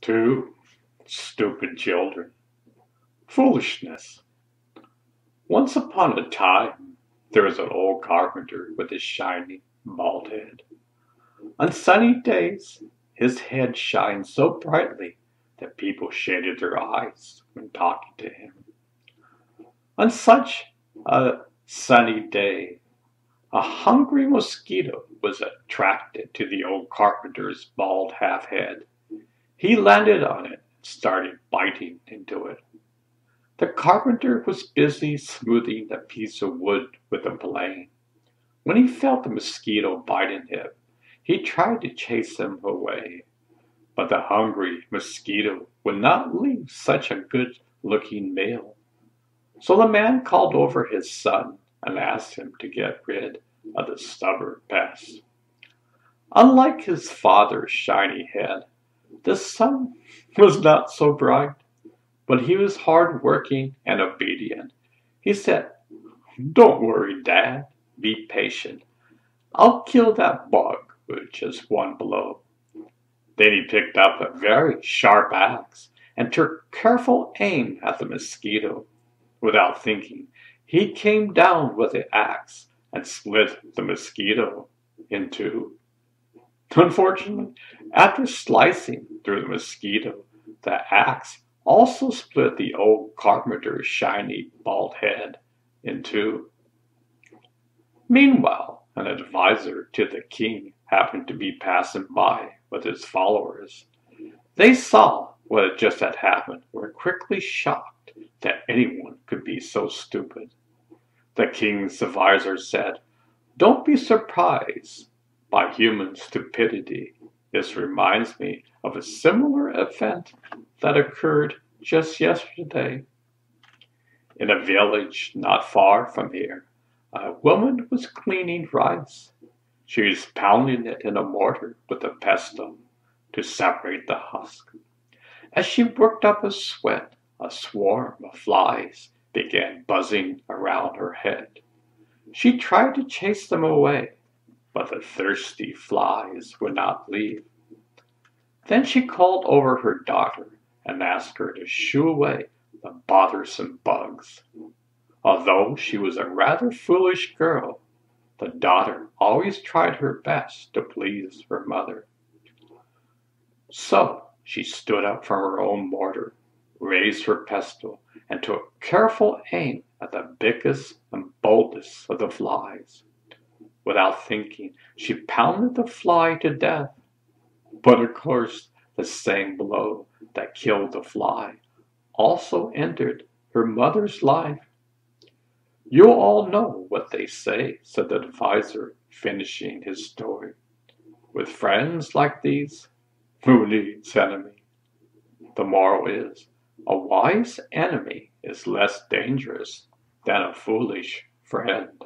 Two stupid children. Foolishness. Once upon a time, there was an old carpenter with a shiny, bald head. On sunny days, his head shined so brightly that people shaded their eyes when talking to him. On such a sunny day, a hungry mosquito was attracted to the old carpenter's bald half head. He landed on it and started biting into it. The carpenter was busy smoothing a piece of wood with a plane. When he felt the mosquito biting him, he tried to chase him away. But the hungry mosquito would not leave such a good-looking meal. So the man called over his son and asked him to get rid of the stubborn pest. Unlike his father's shiny head, the son was not so bright, but he was hard-working and obedient. He said, "Don't worry, Dad. Be patient. I'll kill that bug with just one blow." Then he picked up a very sharp axe and took careful aim at the mosquito. Without thinking, he came down with the axe and split the mosquito in two. Unfortunately, after slicing through the mosquito, the axe also split the old carpenter's shiny bald head in two. Meanwhile, an advisor to the king happened to be passing by with his followers. They saw what had just had happened, were quickly shocked that anyone could be so stupid. The king's advisor said, "Don't be surprised by human stupidity. This reminds me of a similar event that occurred just yesterday. In a village not far from here, a woman was cleaning rice. She was pounding it in a mortar with a pestle to separate the husk. As she worked up a sweat, a swarm of flies began buzzing around her head. She tried to chase them away, but the thirsty flies would not leave. Then she called over her daughter and asked her to shoo away the bothersome bugs. Although she was a rather foolish girl, the daughter always tried her best to please her mother. So she stood up from her own mortar, raised her pestle, and took careful aim at the biggest and boldest of the flies. Without thinking, she pounded the fly to death. But of course, the same blow that killed the fly also ended her mother's life. You all know what they say," said the advisor, finishing his story. "With friends like these, who needs enemy?" The moral is, a wise enemy is less dangerous than a foolish friend.